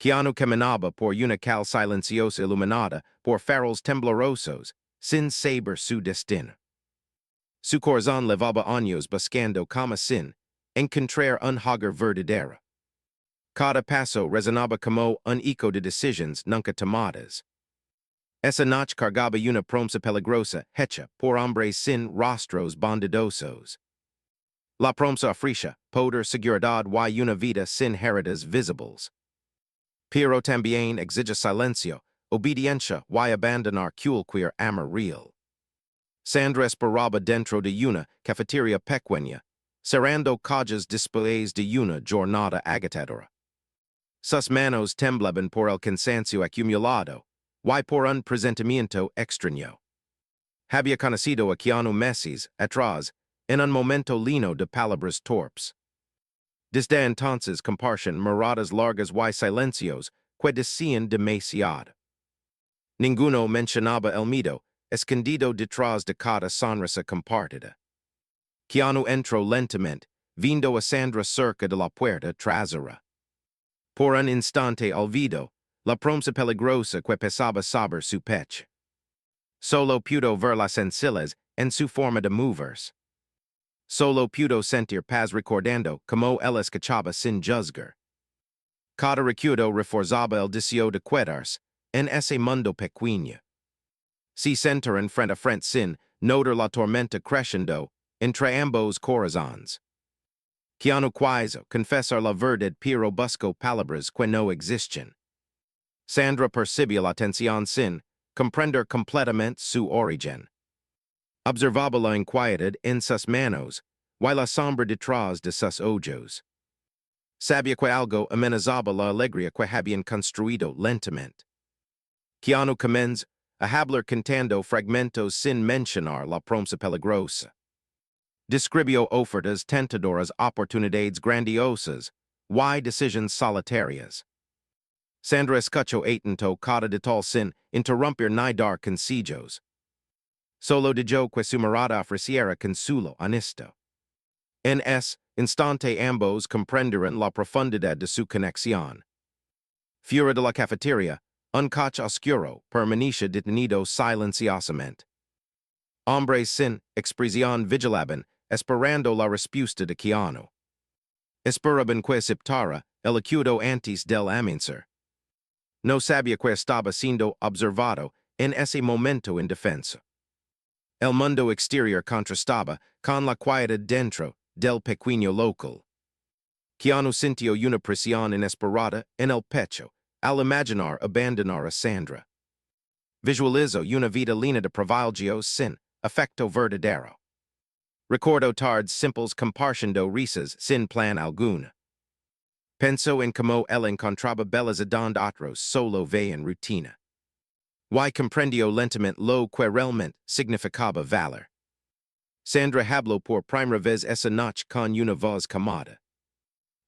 Keanu caminaba por una cal silenciosa iluminada por faroles temblorosos, sin saber su destino. Su corazón levaba años buscando como sin encontrar un hogar verdadero. Cada paso resonaba como un eco de decisiones nunca tomadas. Esa noche cargaba una promesa peligrosa hecha por hombres sin rostros bondadosos. La promesa ofrecía poder, seguridad y una vida sin heridas visibles. Pero también exige silencio, obediencia y abandonar cualquier amor real. Sandra esperaba dentro de una cafetería pequeña, cerrando calles después de una jornada agotadora. Sus manos temblaban por el cansancio acumulado, y por un presentimiento extraño. Había conocido a Keanu meses atrás, en un momento lleno de palabras torpes. Desde entonces compartían miradas largas y silencios que decían demasiado. Ninguno mencionaba el miedo, escondido detrás de cada sonrisa compartida. Keanu entró lentamente, viendo a Sandra cerca de la puerta trasera. Por un instante olvidó la promesa peligrosa que pesaba sobre su pecho. Solo pudo ver las sencillas en su forma de moverse. Solo pudo sentir paz recordando como él escuchaba sin juzgar. Cada recuerdo reforzaba el deseo de quedarse en ese mundo pequeño. Si sentar frente a frente sin notar la tormenta creciendo entre ambos corazones. Keanu quiso confesar la verdad pero buscó palabras que no existen. Sandra percibió la tensión sin comprender completamente su origen. Observaba la inquietud en sus manos y la sombra detrás de sus ojos. Sabía que algo amenazaba la alegría que habían construido lentamente. Keanu comenzó a hablar cantando fragmentos sin mencionar la promesa peligrosa. Describió ofertas tentadoras, oportunidades grandiosas y decisiones solitarias. Sandra escuchó atento cada detalle sin interrumpir ni dar consejos. Solo dijo que su mirada ofreciera consuelo honesto. En ese instante ambos comprenderían la profundidad de su conexión. Fuera de la cafetería, un coche oscuro permanecía detenido silenciosamente. Hombres sin expresión vigilaban, esperando la respuesta de Keanu. Esperaban que aceptara el acuerdo antes del amanecer. No sabía que estaba siendo observado en ese momento indefenso. El mundo exterior contrastaba con la quietud dentro del pequeño local. Keanu sintió una presión inesperada en el pecho al imaginar abandonar a Sandra. Visualizó una vida llena de privilegios sin afecto verdadero. Recordó tardes simples compartiendo risas sin plan alguno. Pensó en cómo él encontraba bellas donde otros solo veían rutina. Y comprendió lentamente lo que realmente significaba valor. Sandra habló por primera vez esa noche con una voz calmada.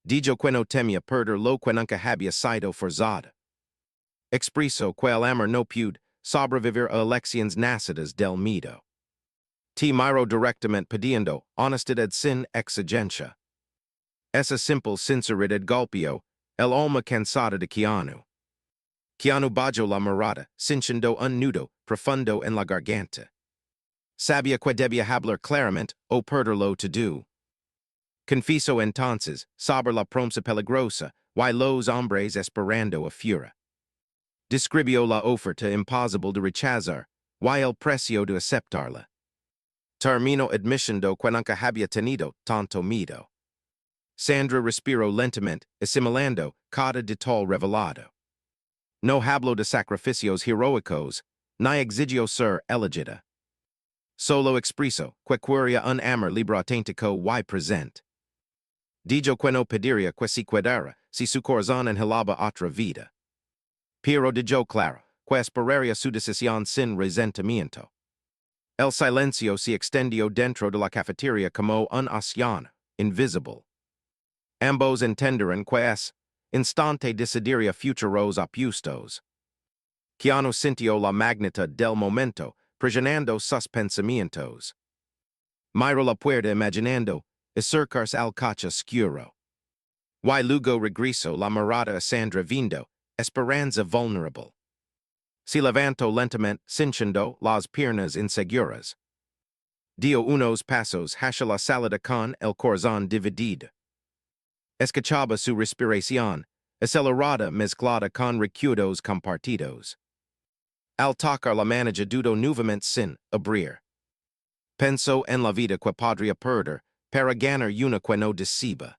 Dijo que no temía perder lo que nunca había sido forzada. Expresó que el amor no puede sobrevivir a elecciones nacidas del miedo. Te miró directamente pidiendo honestidad sin exigencia. Esa simple sinceridad golpeó el alma cansada de Keanu. Keanu bajó la mirada, sintiendo un nudo profundo en la garganta. Sabía que debía hablar claramente o perderlo todo. Confesó entonces sobre la promesa peligrosa y los hombres esperando a fuera. Describió la oferta imposible de rechazar y el precio de aceptarla. Terminó admitiendo que nunca había tenido tanto miedo. Sandra respiró lentamente, asimilando cada detalle revelado. No habló de sacrificios heroicos, ni exigió ser elegida. Solo expresó que quería un amor libre auténtico y presente. Dijo que no pediría que se quedara si su corazón anhelaba otra vida. Pero dijo claro que esperaría su decisión sin resentimiento. El silencio se extendió dentro de la cafetería como un océano invisible. Ambos entendieron que ese instante decidiría futuros opuestos. Keanu sintió la magnitud del momento, presionando sus pensamientos. Miró la puerta imaginando acercarse al coche oscuro. Y luego regresó la mirada a Sandra viendo esperanza vulnerable. Si levanto lentamente cinchando las piernas inseguras. Dio unos pasos hacia la salida con el corazón dividido. Escuchaba su respiración, acelerada mezclada con recuerdos compartidos. Al tocar la manager dudó nuevamente sin abrir. Pensó en la vida que podría perder, para ganar una que no deceba.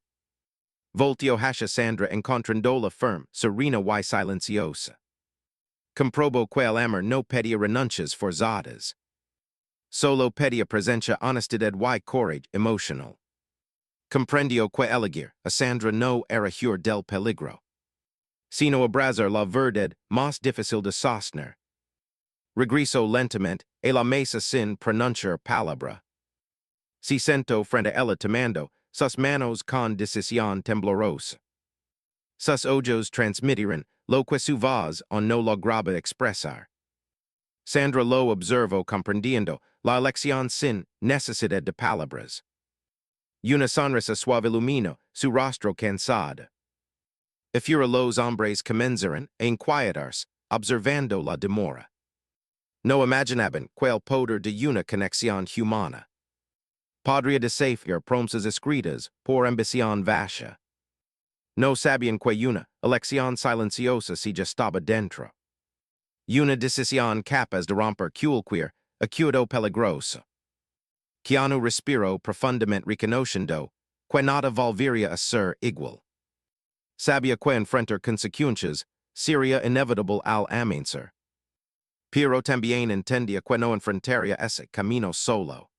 Voltio hacia Sandra encontrándola firme, serena y silenciosa. Comprobó que el amor no pedía renuncias forzadas. Solo pedía presencia, honestidad y courage emocional. Comprendió que elegir a Sandra no era huir del peligro, sino abrazar la verdad más difícil de sostener. Regresó lentamente a la mesa sin pronunciar palabra. Se sentó frente a ella tomando sus manos con decisión temblorosa. Sus ojos transmitieron lo que su voz no lograba expresar. Sandra lo observó comprendiendo la elección sin necesidad de palabras. Una sonrisa suave iluminó su rostro cansado. Efira los hombres comenzaron a inquietarse, observando la demora. No imaginaban que el poder de una conexión humana podría desafiar promesas escritas por ambición vacha. No sabían que una elección silenciosa se ya estaba dentro. Una decisión capaz de romper cualquier acuerdo peligroso. Keanu respiró profundamente reconociendo que nada volvería a ser igual. Sabía que enfrentar consecuencias sería inevitable al amanecer. Pero también entendía que no enfrentaría ese camino solo.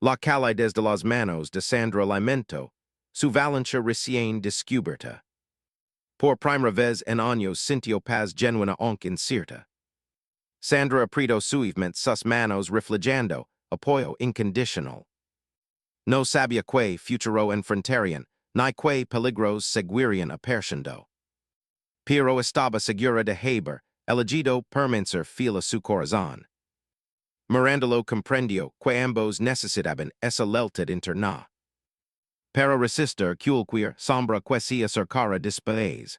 La calidez de las manos de Sandra lamentó su valencia recién descubierta. Por primera vez en años sintió paz genuina aunque incierta. Sandra apretó suavemente sus manos reflejando apoyo incondicional. No sabía que futuro enfrentarían, ni que peligros seguirían apareciendo. Pero estaba segura de haber elegido permanecer fiel a su corazón. Mirándolo comprendió que ambos necesitaban esa lealtad interna. Para resistir cualquier sombra que se acercara después.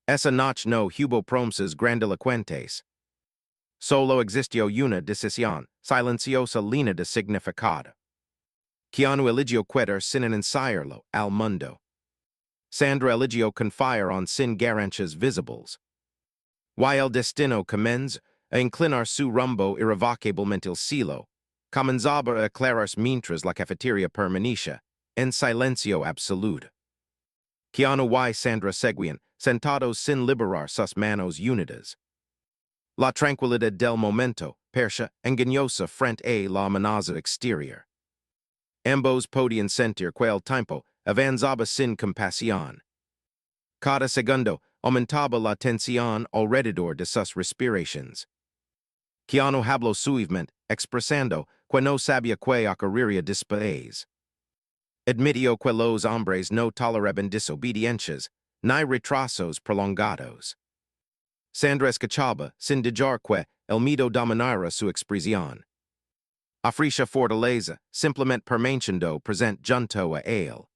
Esa noche no hubo promesas grandilocuentes. Solo existió una decisión silenciosa llena de significado. Keanu eligió quedar sin ensayarlo al mundo. Sandra eligió confiar en sin garantías visibles. Y el destino comienza a inclinar su rumbo irrevocablemente el cielo, comenzaba a aclararse mientras la cafetería permanecía en silencio absoluto. Keanu y Sandra seguían, sentados sin liberar sus manos unidas. La tranquilidad del momento parecía engañosa frente a la amenaza exterior. Ambos podían sentir que el tiempo avanzaba sin compasión. Cada segundo aumentaba la tensión alrededor de sus respiraciones. Keanu habló suavemente, expresando que no sabía qué ocurriría después. Admitió que los hombres no toleraban desobediencias, ni retrasos prolongados. Sandra escuchaba, sin dejar que el miedo dominara su expresión. Ofrecía fortaleza, simplemente permaneciendo presente junto a él.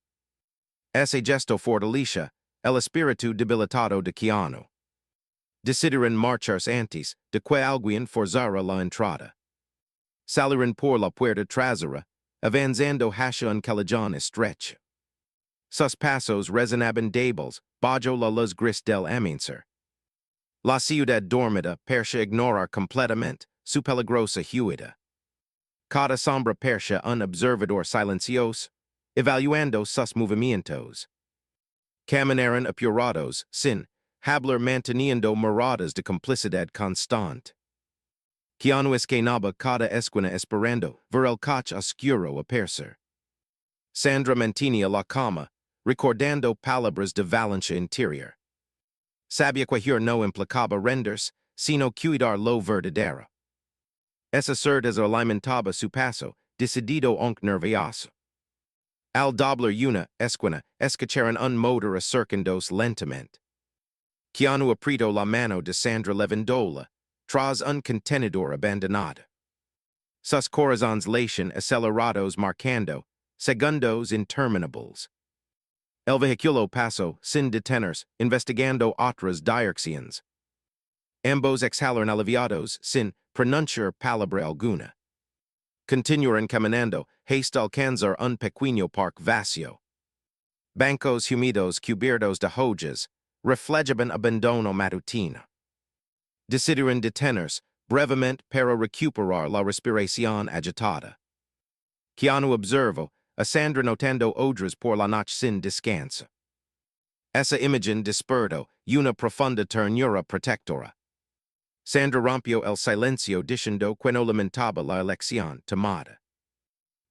Ese gesto fortalecía el espíritu debilitado de Keanu. Decidieron marcharse antes de que alguien forzara la entrada. Salieron por la puerta trasera, avanzando hacia un callejón estrecho. Sus pasos resonaban débiles bajo la luz gris del amanecer. La ciudad dormida parecía ignorar completamente su peligrosa huida. Cada sombra parecía un observador silencioso, evaluando sus movimientos. Caminaron apurados, sin hablar manteniendo miradas de complicidad constante. Keanu escaneaba cada esquina esperando ver el coche oscuro aparecer. Sandra mantenía la calma, recordando palabras de valencia interior. Sabía que huir no implicaba rendirse, sino cuidar lo verdadero. Esa certeza alimentaba su paso, decidido aunque nervioso. Al doblar una esquina, escucharon un motor acercándose lentamente. Keanu apretó la mano de Sandra levándola, tras un contenedor abandonado. Sus corazones latían acelerados marcando segundos interminables. El vehiculo paso, sin deteners, investigando otras direcciones. Ambos exhalaron aliviados, sin pronunciar palabra alguna. Continuaron caminando, hasta alcanzar un pequeño parque vacío. Bancos humidos cubiertos de hojas, reflejaban abandono matutino. Decidieron detenerse, brevemente para recuperar la respiración agitada. Keanu observó a Sandra notando odres por la noche sin descanso. Esa imagen despertó una profunda ternura protectora. Sandra rompió el silencio diciendo que no lamentaba la elección tomada.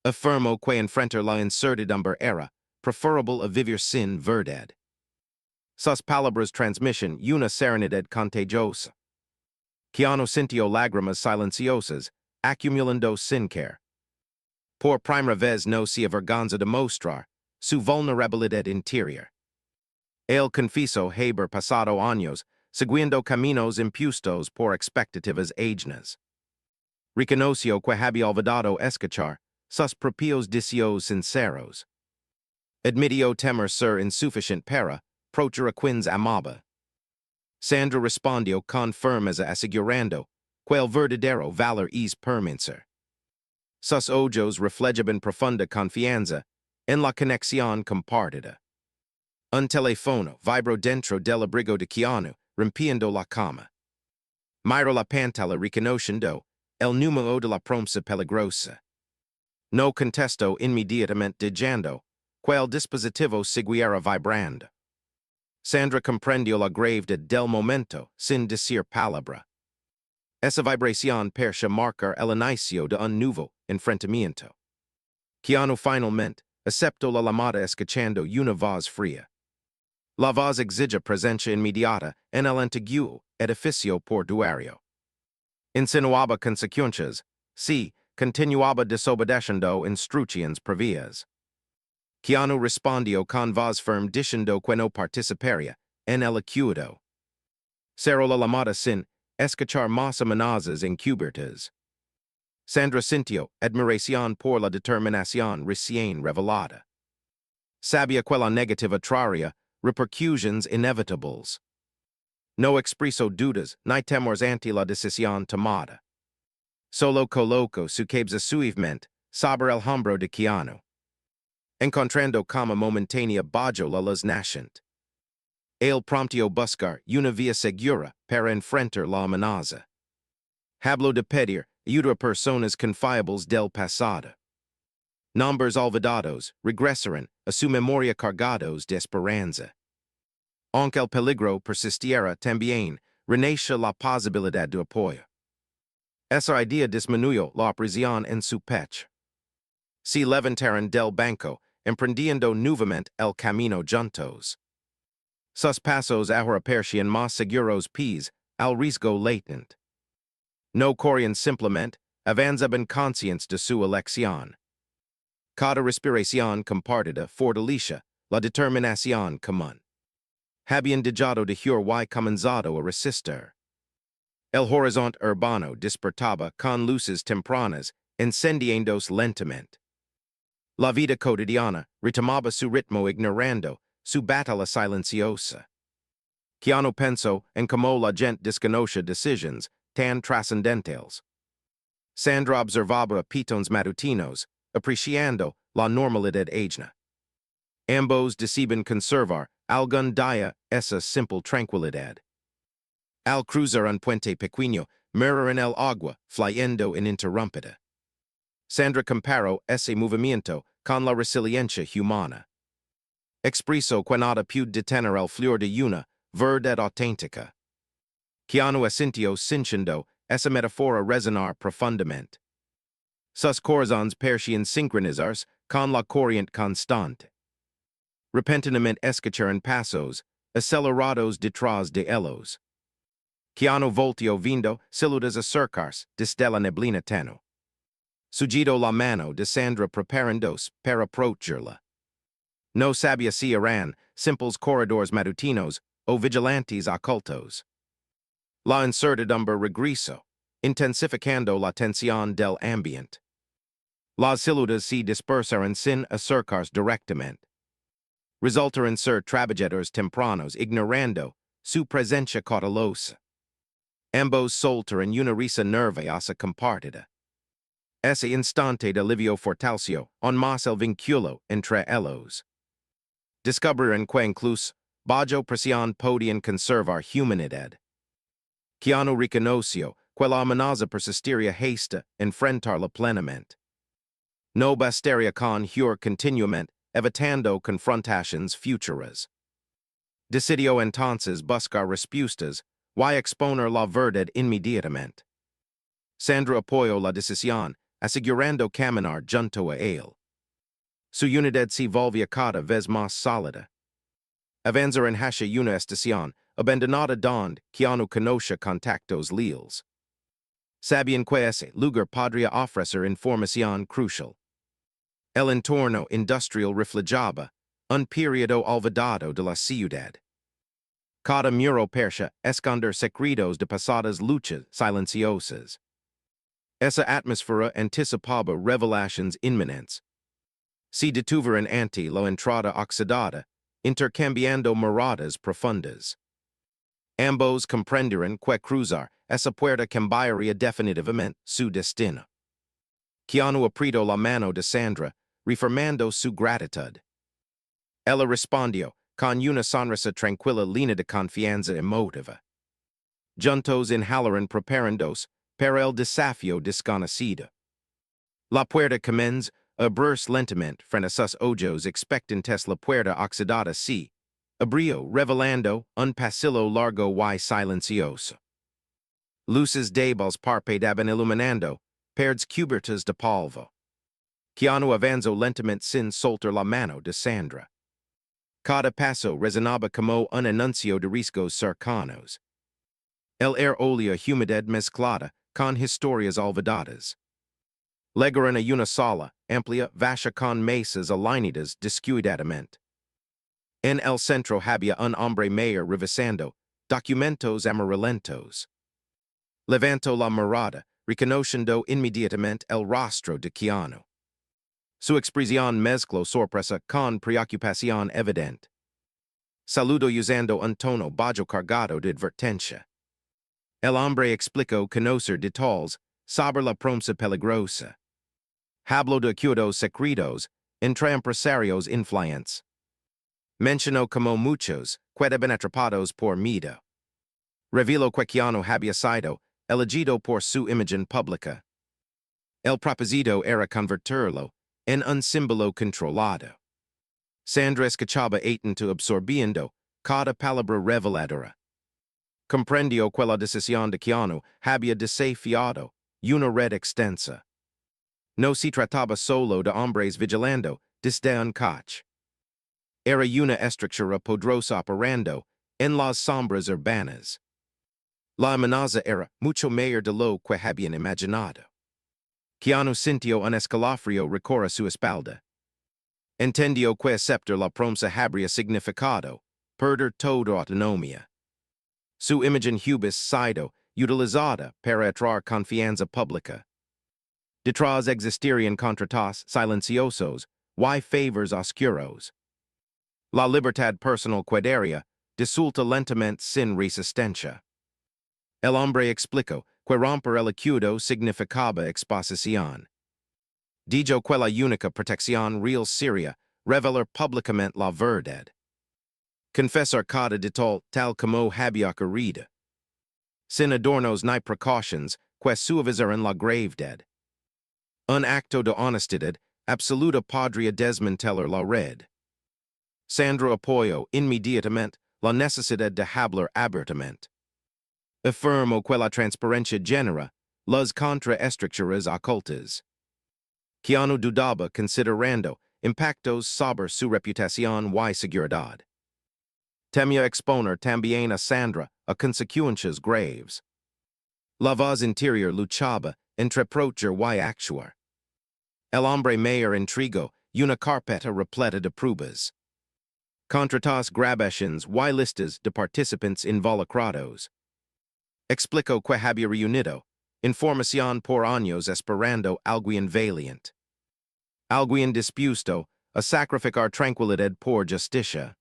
Afirmó que enfrentar la incertidumbre era preferable a vivir sin verdad. Sus palabras transmisión una serenidad contagiosa. Keanu sintió lágrimas silenciosas, acumulando sin care. Por primera vez no se avergonza de mostrar su vulnerabilidad interior. Él confesó haber pasado años siguiendo caminos impuestos por expectativas ajenas. Reconoció que había olvidado escuchar sus propios deseos sinceros. Admitió temer ser insuficiente para proteger a quienes amaba. Sandra respondió con firmeza asegurando que el verdadero valor es permanecer. Sus ojos reflejaban profunda confianza en la conexión compartida. Un teléfono vibró dentro del abrigo de Keanu, rompiendo la cama. Miró la pantalla reconociendo el número de la promesa peligrosa. No contestó inmediatamente diciendo que el dispositivo siguiera vibrando. Sandra comprendió la gravedad del momento sin decir palabra. Esa vibración parecía marcar el inicio de un nuevo enfrentamiento. Keanu finalmente aceptó la llamada escuchando una voz fría. La voz exige presencia inmediata en el antiguo edificio portuario. Insinuaba consecuencias si continuaba desobedeciendo instrucciones previas. Keanu respondió con voz firme diciendo que no participaría en el acuerdo. Cerró la llamada sin escuchar más amenazas encubiertas. Sandra sintió admiración por la determinación recién revelada. Sabía que la negativa traería repercusiones inevitables. No expresó dudas ni temores ante la decisión tomada. Solo colocó su cabeza suavemente sobre el hombro de Keanu, encontrando como momentánea bajo la luz naciente. Él promptió buscar una vía segura para enfrentar la amenaza. Habló de pedir ayuda a personas confiables del pasado. Nombres olvidados regresaron a su memoria cargados de esperanza. Aunque el peligro persistiera también, renació la posibilidad de apoyo. Esa idea disminuyó la presión en su pecho. Se levantaron del banco, emprendiendo nuevamente el camino juntos. Sus pasos ahora parecían más seguros pese al riesgo latente. No corrían simplemente, avanzaban conscientes de su elección. Cada respiración compartida fortalecía la determinación común. Habían dejado de jur y comenzado a resistir. El horizonte urbano despertaba con luces tempranas, encendiéndose lentamente. La vida cotidiana retomaba su ritmo ignorando su batalla silenciosa. Keanu pensó en cómo la gente desconoce decisiones tan trascendentales. Sandra observaba pitons matutinos, apreciando la normalidad ajena. Ambos deciden conservar algún día esa simple tranquilidad. Al cruzar un puente pequeño, mirar en el agua, fluyendo ininterrumpida. Sandra comparó ese movimiento con la resiliencia humana. Expresó que nada puede detener el fluir de una verdad auténtica. Keanu asintió sintiendo esa metáfora resonar profundamente. Sus corazones parecían sincronizarse con la corriente constante. Repentinamente escucharon pasos acelerados detrás de ellos. Keanu volteó viendo siluetas acercarse desde la neblina tenue. Sujetó la mano de Sandra preparándose para aprovecharla. No sabía si eran simples corredores matutinos o vigilantes ocultos. La incertidumbre regresó, intensificando la tensión del ambiente. Las siluetas se dispersaron sin acercarse directamente. resulter in ser trabajetors tempranos ignorando su presencia cautelosa. Ambos solter en una risa nerviosa compartida. Ese instante de alivio fortaleció on más el vínculo entre ellos. Descubrir que incluso bajo presión podían conservar humanidad. Keanu reconoció que la amenaza persistiría hasta enfrentarla plenamente. No bastaría con huir continuamente evitando confrontaciones futuras. Decidió entonces buscar respuestas y exponer la verdad inmediatamente. Sandra apoyó la decisión, asegurando caminar junto a él. Su unidad se volvía cada vez más sólida. Avanzar en hacia una estación abandonada donde Keanu conoce contactos leales. Sabían que ese lugar podría ofrecer información crucial. El entorno industrial reflejaba un periodo olvidado de la ciudad. Cada muro parecía esconder secretos de pasadas luchas silenciosas. Esa atmósfera anticipaba revelaciones inminentes. Se detuvieron ante la entrada oxidada, intercambiando miradas profundas. Ambos comprendieron que cruzar esa puerta cambiaría definitivamente su destino. Keanu apretó la mano de Sandra, reafirmando su gratitud. Ella respondió con una sonrisa tranquila llena de confianza emotiva. Juntos inhalaron preparándose para el desafío desconocido. La puerta comienza a abrirse lentamente frente a sus ojos expectantes. La puerta oxidada se abrió revelando un pasillo largo y silencioso. Luces débiles parpadeaban iluminando paredes cubiertas de polvo. Keanu avanzó lentamente sin soltar la mano de Sandra. Cada paso resonaba como un anuncio de riesgos cercanos. El air olía humedad mezclada con historias olvidadas. Llegaron a una sala amplia vasta con mesas alineadas descuidadamente. En el centro había un hombre mayor revisando documentos amarillentos. Levantó la mirada, reconociendo inmediatamente el rostro de Keanu. Su expresión mezcló sorpresa con preocupación evidente. Saludó usando un tono bajo cargado de advertencia. El hombre explicó conocer detalles sobre la promesa peligrosa. Habló de acuerdos secretos entre empresarios influyentes. Mencionó como muchos quedaban atrapados por miedo. Reveló que Keanu había sido elegido por su imagen pública. El propósito era convertirlo en un símbolo controlado. Sandra escuchaba atento absorbiendo cada palabra reveladora. Comprendió que la decisión de Keanu había desafiado una red extensa. No se trataba solo de hombres vigilando desde un coche. Era una estructura poderosa operando en las sombras urbanas. La amenaza era mucho mayor de lo que habían imaginado. Keanu sintió un escalofrío recorrer su espalda. Entendió que aceptar la promesa habría significado perder toda autonomía. Su imagen hubiese sido utilizada para atraer confianza pública. Detrás existirían contratos silenciosos y favors oscuros. La libertad personal quedaría disuelta lentamente sin resistencia. El hombre explicó que romper el acuerdo significaba exposición. Dijo que la única protección real sería revelar públicamente la verdad. Confesar cada detalle tal como había ocurrido. Sin adornos ni precautions que suavizaran la gravedad. Un acto de honestidad absoluta podría desmantelar la red. Sandra apoyó inmediatamente la necesidad de hablar abiertamente. Afirmó que la transparencia genera las contraestructuras ocultas. Keanu dudaba considerando impactos sobre su reputación y seguridad. Temía exponer también a Sandra a consecuencias graves. La voz interior luchaba entre procher y actuar. El hombre mayor entregó una carpeta repleta de pruebas. Contratos grabaciones y listas de participantes involucrados. Explicó que había reunido información por años esperando alguien valiente. Alguien dispuesto a sacrificar tranquilidad por justicia.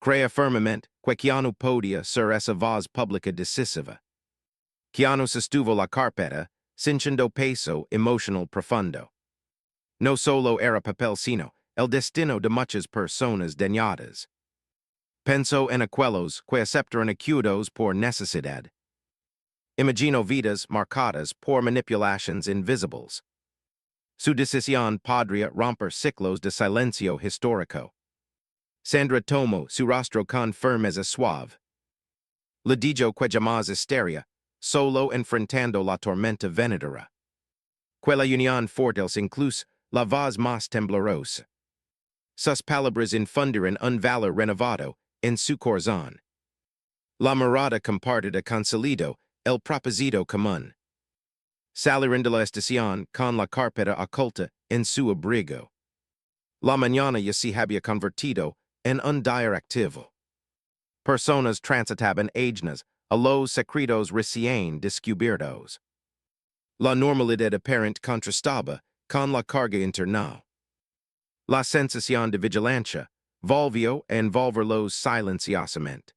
Crea firmament, que Keanu podia ser essa voz publica decisiva. Keanu sostuvo la carpeta, sintiendo peso emotional profundo. No solo era papel sino, el destino de muchas personas dañadas. Pensó en aquellos que aceptaron acudos por necesidad. Imagino vidas marcadas por manipulations invisibles. Su decisión podría romper ciclos de silencio histórico. Sandra tomó su rostro con firmeza suave. Le dijo que jamás estaría solo enfrentando la tormenta venidera. Que la unión fortalece incluso la voz más temblorosa. Sus palabras infundiran un valor renovado en su corazón. La mirada compartida consolido el propósito común. Salieron de la estación con la carpeta oculta en su abrigo. La mañana ya se había convertido en un día activo. Personas transitaban ajenas a los secretos recién descubiertos. La normalidad aparente contrastaba con la carga internal. La sensación de vigilancia volvió a envolverlos silenciosamente.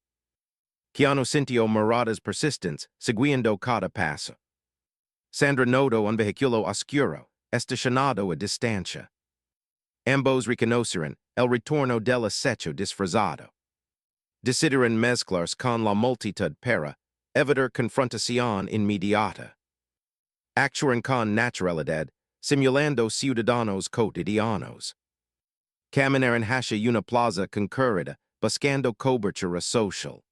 Keanu sintió miradas persistentes siguiendo cada paso. Sandra notó un vehículo oscuro, estacionado a distancia. Ambos reconocieron el retorno del acecho disfrazado. Decidieron mezclarse con la multitud para evitar confrontación inmediata. Actuaron con naturalidad, simulando ciudadanos cotidianos. Caminaron hacia una plaza concurrida, buscando cobertura social.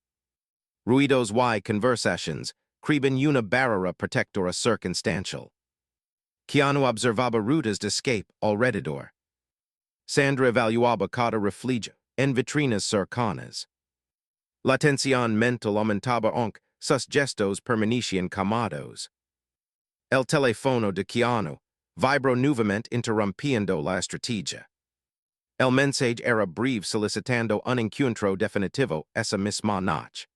Ruidos y conversations creaban una barrera protectora circunstancial. Keanu observaba rutas de escape alrededor. Sandra evaluaba cada refugio en vitrinas cercanas. La tensión mental aumentaba aunque sus gestos permanecían calmados. El teléfono de Keanu vibró nuevamente interrumpiendo la estrategia. El mensaje era breve solicitando un encuentro definitivo esa misma noche.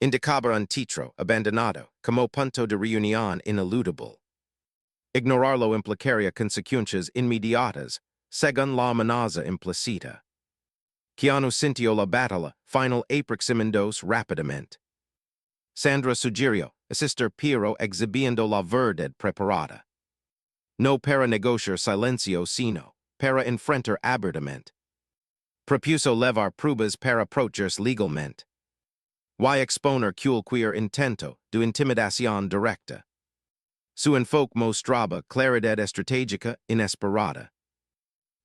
Indicaba un título abandonado como punto de reunión ineludible. Ignorarlo implicaría consecuencias inmediatas, según la amenaza implícita. Keanu sintió la batalla final aproximándose rápidamente. Sandra sugirió asistir pero exhibiendo la verdad preparada. No para negociar silencio sino para enfrentar abiertamente. Propuso levar pruebas para protegerse legalmente. Y exponer cualquier intento de intimidación directa. Su enfoque mostraba claridad estratégica inesperada.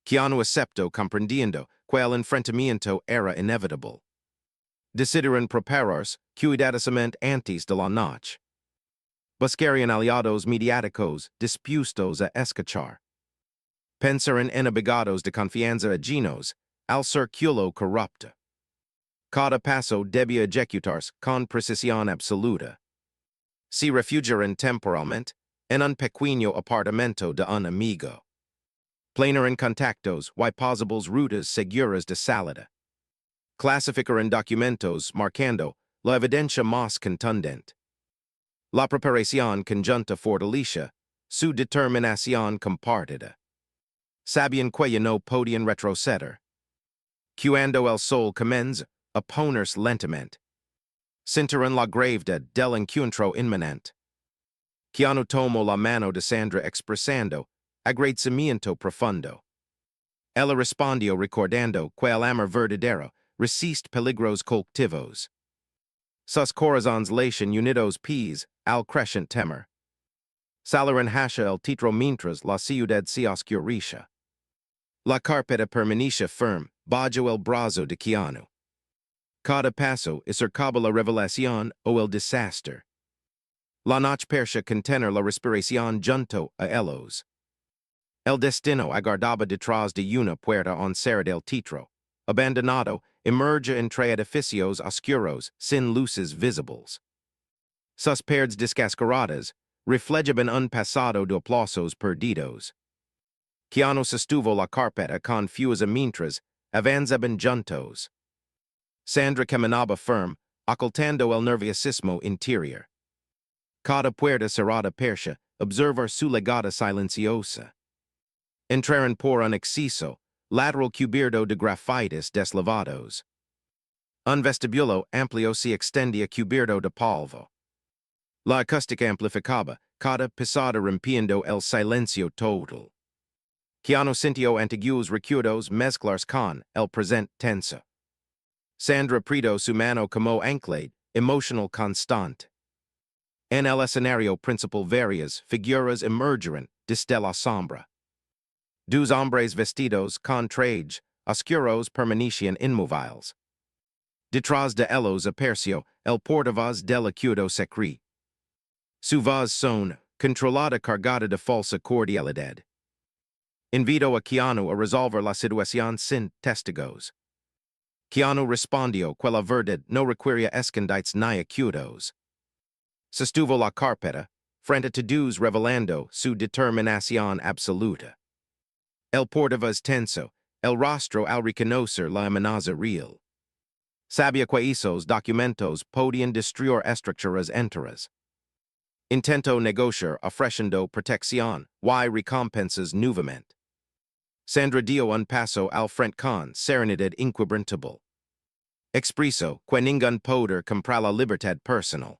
Keanu aceptó comprendiendo que el enfrentamiento era inevitable. Decidieron prepararse cuidadosamente antes de la noche. Buscarían aliados mediáticos dispuestos a escuchar. Pensaron en abogados de confianza ajenos al circulo corrupto. Cada paso debía ejecutarse con precisión absoluta. Se refugiaron temporalmente en un pequeño apartamento de un amigo. Planearon contactos y posibles rutas seguras de salida. Clasificaron documentos marcando la evidencia más contundente. La preparación conjunta fortalecía su determinación compartida. Sabían que ya no podían retroceder. Cuando el sol comienza a ponerse lentamente. Sintieron la gravedad del encuentro inminente. Keanu tomó la mano de Sandra expresando agradecimiento profundo. Ella respondió recordando que el amor verdadero resiste peligros colectivos. Sus corazones laten unidos pis al creciente temor. Salieron hacia el título mientras la ciudad se oscurece. La carpeta permanecía firme bajo el brazo de Keanu. Cada paso acercaba la revelación o el desastre. La noche parecía contener la respiración junto a ellos. El destino aguardaba detrás de una puerta en cerra del título, abandonado, emerge entre edificios oscuros sin luces visibles. Sus paredes descascaradas reflejaban un pasado de aplausos perdidos. Keanu sostuvo la carpeta confusa mientras avanzaban juntos. Sandra caminaba firme, ocultando el nerviosismo interior. Cada puerta cerrada parecía observar su legada silenciosa. Entraron por un exceso, lateral cubierto de grafitis deslavados. Un vestibulo amplio si extendía cubierto de polvo. La acústica amplificaba, cada pisada rompiendo el silencio total. Keanu sintió antiguos recuerdos mezclarse con el presente tenso. Sandra predo su mano como anclade, emotional constante. En el escenario principal varias figuras emergeron desde la sombra. Dos hombres vestidos con trajes oscuros permanecían inmóviles. Detrás de ellos apareció el portavoz del acuerdo secreto. Su voz son controlada cargada de falsa cordialidad. Invitó a Keanu a resolver la situación sin testigos. Keanu respondió que la verdad no requería escondites ni acuerdos. Sostuvo la carpeta, frente a todos revelando su determinación absoluta. El portavoz tenso, el rostro al reconocer la amenaza real. Sabía que esos documentos podían destruir estructuras enteras. Intento negociar ofreciendo protección y recompensas nuevamente. Sandra dio un paso al frente con serenidad inquebrantable. Expreso que ningún poder comprar la libertad personal.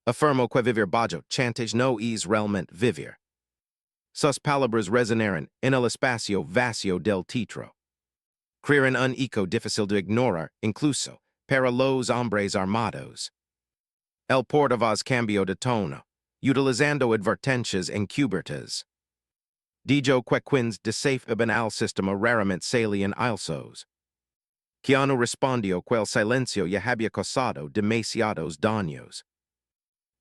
Afirmo que vivir bajo chantage no es realmente vivir. Sus palabras resonaron en el espacio vacío del teatro. Crearon un eco difícil de ignorar, incluso, para los hombres armados. El portavoz cambió de tono, utilizando advertencias encubiertas. Dijo que quienes desafiaban al sistema raramente salían ilesos. Keanu respondió que el silencio ya había causado demasiados daños.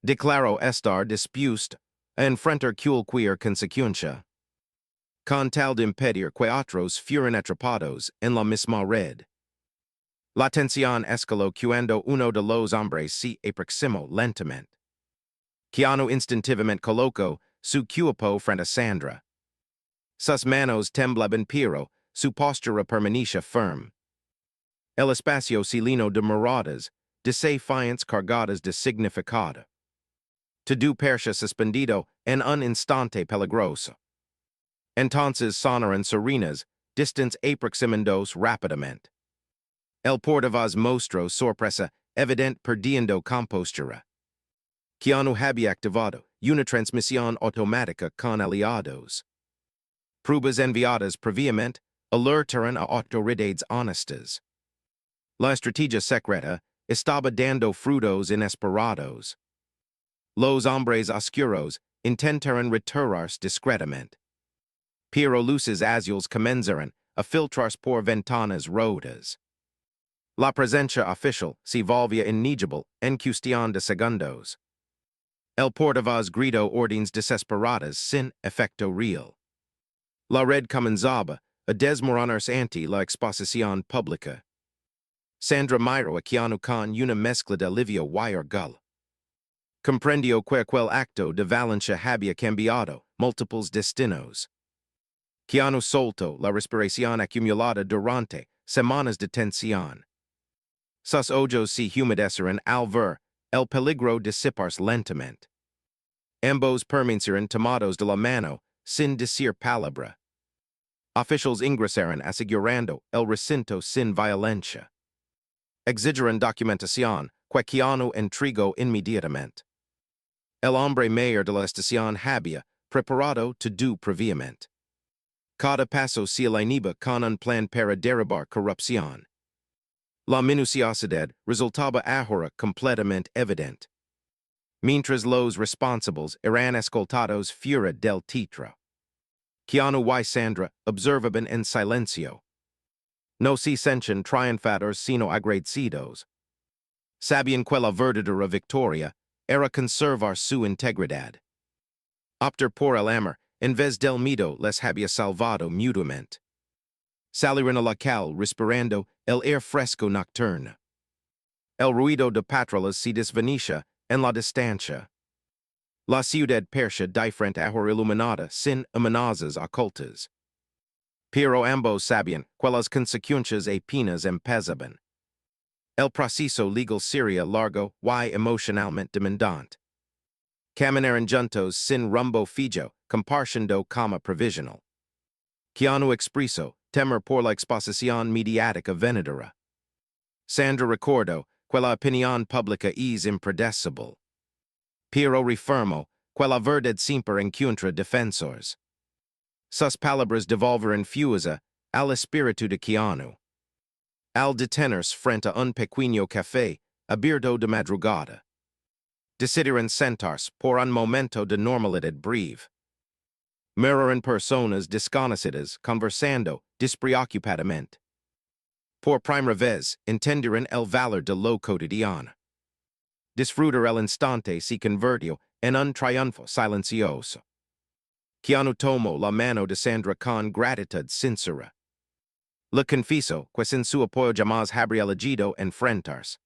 Declaró estar dispuesto a enfrentar cualquier consecuencia. Con tal de impedir que otros fueran atrapados en la misma red. La tensión escaló cuando uno de los hombres se aproximó lentamente. Keanu instintivamente colocó su cuerpo frente a Sandra. Sus manos temblaban pero su postura permanecía firme. El espacio se llenó de miradas, desafiantes cargadas de significado. Todo parecía suspendido en un instante peligroso. Entonces sonaron sirenas, distance aproximándose rápidamente. El portavoz mostró sorpresa, evidente perdiendo compostura. Keanu había activado una transmisión automática con aliados. Pruebas enviadas previamente alertaron a autoridades honestas. La estrategia secreta estaba dando frutos inesperados. Los hombres oscuros intentaron retirarse discretamente. Pero luces azules comenzaron a filtrarse por ventanas rotas. La presencia oficial se volvía innegligible en cuestión de segundos. El portavoz gritó órdenes desesperadas sin efecto real. La red comenzaba a desmoronarse ante la exposición pública. Sandra miró a Keanu con una mezcla de alivio y orgullo. Comprendió que aquel acto de valencia había cambiado múltiples destinos. Keanu soltó la respiración acumulada durante semanas de tensión. Sus ojos se humedecieron al ver el peligro disiparse lentamente. Ambos permanecieron tomados de la mano sin decir palabra. Oficials ingresaron asegurando el recinto sin violencia. Exigieron documentación que Keanu entregó inmediatamente. El hombre mayor de la estación había preparado todo previamente. Cada paso se alineaba con un plan para derribar corrupción. La minuciosidad resultaba ahora completamente evidente. Mientras los responsables eran escoltados fuera del teatro. Keanu y Sandra observaban en silencio. No se sentían triunfadores sino agradecidos. Sabían que la verdadera victoria era conservar su integridad. Optar por el amor en vez del miedo les había salvado mutuamente. Salieron a la calle respirando el aire fresco nocturno. El ruido de patrullas se desvanecía en la distancia. La ciudad parecía diferente ahora iluminada sin amenazas ocultas. Pero ambos sabían que las consecuencias apenas empezaban. El proceso legal sería largo y emocionalmente demandante. Caminaron juntos sin rumbo fijo, compartiendo como provisional. Keanu expresó temer por la exposición mediática venidera. Sandra recuerdo que la opinión pública es impredecible. Pero refermo que la verdad siempre encuentra defensores. Sus palabras devolveran fuerza al espíritu de Keanu. Al detenerse frente a un pequeño café, abierto de madrugada. Decidieron sentarse por un momento de normalidad breve. Miraron personas desconocidas conversando despreocupadamente. Por primera vez, entendieron el valor de lo cotidiano. Disfrutar el instante se convirtió en un triunfo silencioso. Keanu tomó la mano de Sandra con gratitud sincera. Le confieso que sin su apoyo jamás habría elegido enfrentarse.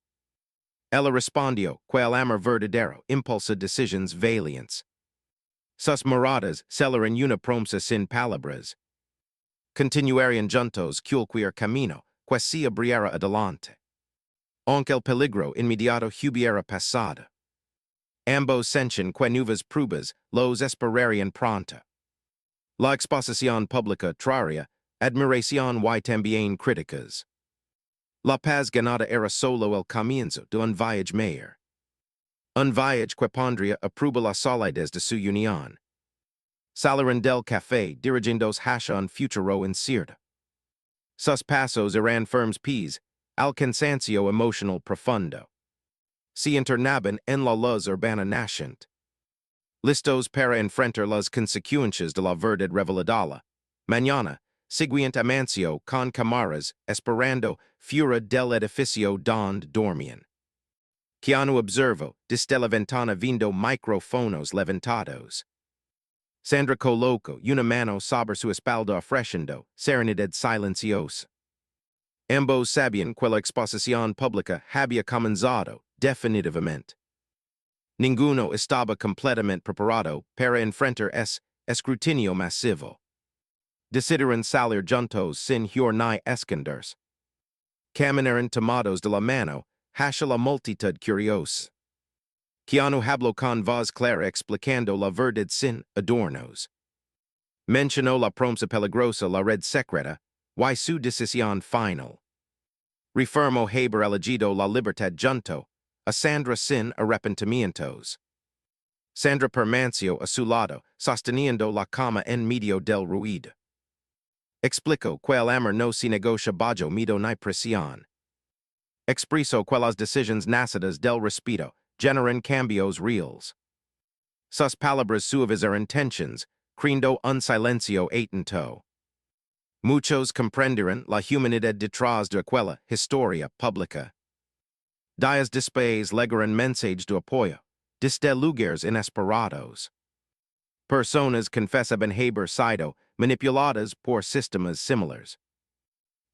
Ella respondió que el amor verdadero impulsa decisiones valientes. Sus miradas celeran una promesa sin palabras. Continuarían juntos cualquier camino que se abriera adelante. Aunque el peligro inmediato hubiera pasado. Ambos sentían que nuevas pruebas los esperarían pronto. La exposición pública traería admiración y también críticas. La paz ganada era solo el comienzo de un viaje mayor. Un viaje que pondría a prueba la solidez de su unión. Salieron del café dirigiéndose hacia un futuro incierto. Sus pasos eran firmes pies al cansancio emocional profundo. Se internaban en la luz urbana naciente. Listos para enfrentar las consecuencias de la verdad revelada. Mañana, siguiente amancio con cámaras esperando fuera del edificio donde dormían. Keanu observó desde la ventana viendo micrófonos levantados. Sandra colocó una mano sobre su espalda ofreciendo serenidad silenciosa. Ambos sabían que la exposición pública había comenzado definitivamente. Ninguno estaba completamente preparado para enfrentar ese escrutinio masivo. Decidieron salir juntos sin ni esconderse. Caminaron tomados de la mano hacia la multitud curiosa. Keanu habló con voz clara explicando la verdad sin adornos. Mencionó la promesa peligrosa, la red secreta, y su decisión final. Refermó haber elegido la libertad junto a Sandra sin arrepentimientos. Sandra permaneció a su lado, sosteniendo la cama en medio del ruido. Explicó que el amor no se negocia bajo miedo ni presión. Expresó que las decisiones nacidas del respeto generan cambios reales. Sus palabras suavizar intentions, creando un silencio atento. Muchos comprenderán la humanidad detrás de aquella historia pública. Días después llegaron mensajes de apoyo, desde lugares inesperados. Personas confesaban haber sido manipuladas por sistemas similares.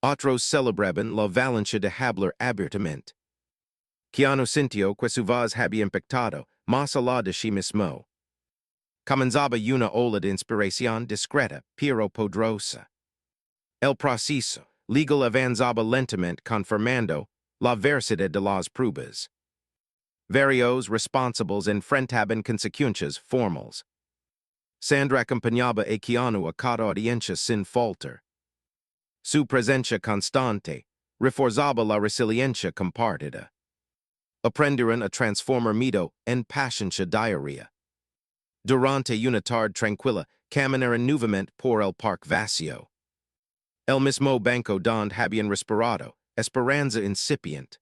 Otros celebraban la valencia de hablar abiertamente. Keanu sintió que su voz había impactado más allá de sí mismo. Comenzaba una ola de inspiración discreta pero poderosa. El proceso legal avanzaba lentamente confirmando la veracidad de las pruebas. Varios responsables enfrentaban consecuencias formales. Sandra acompañaba a Keanu a cada audiencia sin faltar. Su presencia constante reforzaba la resiliencia compartida. Aprendieron a transformar miedo en paciencia diaria. Durante una tarde tranquila, caminaron nuevamente por el parque vacío. El mismo banco donde habían respirado, esperanza incipiente.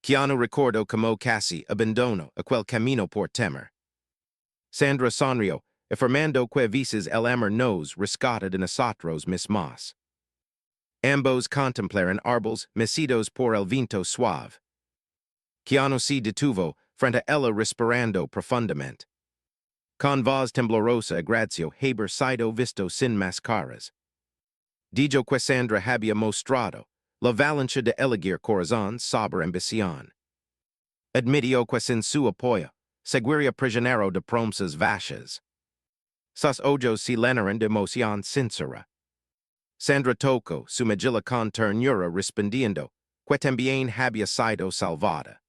Keanu recordó como casi abandonó aquel camino por temer. Sandra sonrió, afirmando que a veces el amor nos rescata de nosotros mismos. Ambos contemplaron árboles mecidos por el viento suave. Keanu se detuvo frente a ella respirando profundamente. Con voz temblorosa agradeció haber sido visto sin máscaras. Dijo que Sandra había mostrado la valencia de elegir corazón sobre ambición. Admitió que sin su apoyo, seguiría prisionero de promesas vacías. Sus ojos se llenaron de emoción sincera. Sandra tocó su mejilla con ternura respondiendo que también había sido salvada.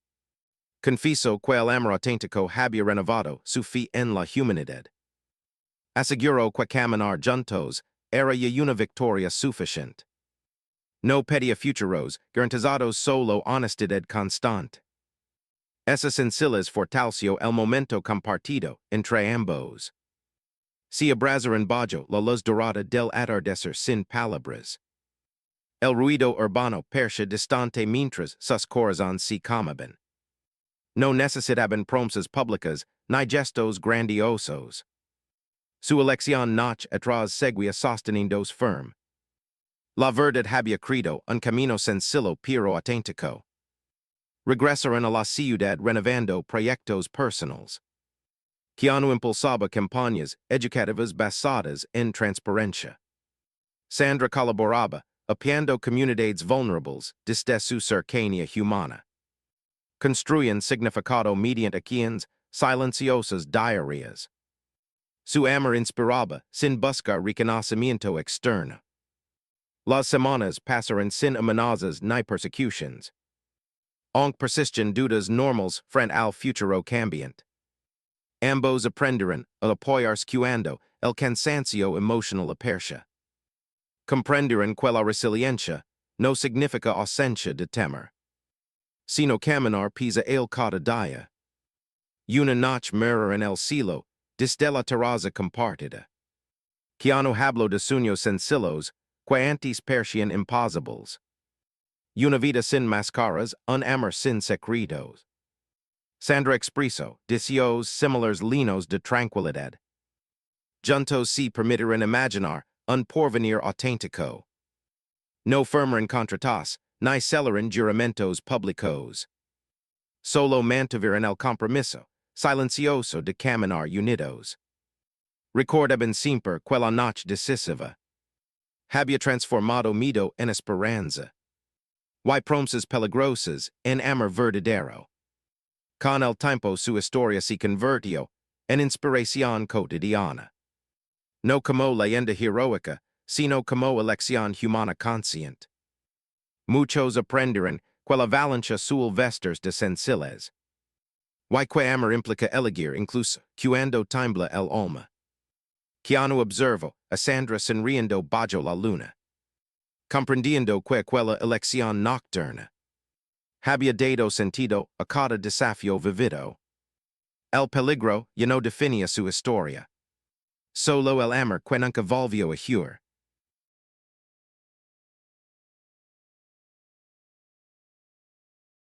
Confesó que el amor auténtico había renovado su fe en la humanidad. Aseguró que caminar juntos era y una victoria suficient. No pedia futuros, garantizados solo honestidad constante. Esa sencillas fortaleció el momento compartido entre ambos. Si abrazaron bajo la luz dorada del atardecer sin palabras. El ruido urbano persia distante mientras sus corazones se conmoven. No necesitaban promesas públicas ni gestos grandiosos. Su elección noche atrás seguía sosteniéndose firme. La verdad había credo un camino sencillo pero auténtico. Regresaron a la ciudad renovando proyectos personales. Keanu impulsaba campañas educativas basadas en transparencia. Sandra colaboraba, apoyando comunidades vulnerables desde su cercanía humana. Construían significado mediante quienes silenciosas diarias. Su amor inspiraba sin buscar reconocimiento externo. Las semanas pasaron sin amenazas ni persecuciones. Aunque persisten dudas normales frente al futuro cambiante. Ambos aprenderon a apoyarse cuando el cansancio emocional aparece. Comprenderon que la resiliencia no significa ausencia de temor, sino caminar pisa el cada día. Una noche mirror en el cielo, desde la terraza compartida. Keanu habló de sueños sencillos, que antes parecían imposibles. Una vida sin máscaras, un amor sin secretos. Sandra expresó deseos similares llenos de tranquilidad. Juntos se permitieron imaginar un porvenir auténtico. No firmaron contratos, ni celebraron juramentos públicos. Solo mantuvieron el compromiso silencioso de caminar unidos. Recordaban siempre que la noche decisiva había transformado miedo en esperanza. Y promesas peligrosas en amor verdadero. Con el tiempo su historia se convirtió en inspiración cotidiana. No como leyenda heroica, sino como elección humana consciente. Muchos aprendieron que la valencia silvestres de sencillas. Y que amor implica elegir incluso cuando tiembla el alma. Keanu observó a Sandra sonriendo bajo la luna. Comprendiendo que aquella elección nocturna había dado sentido a cada desafío vivido. El peligro ya no definía su historia. Solo el amor que nunca volvió a huir.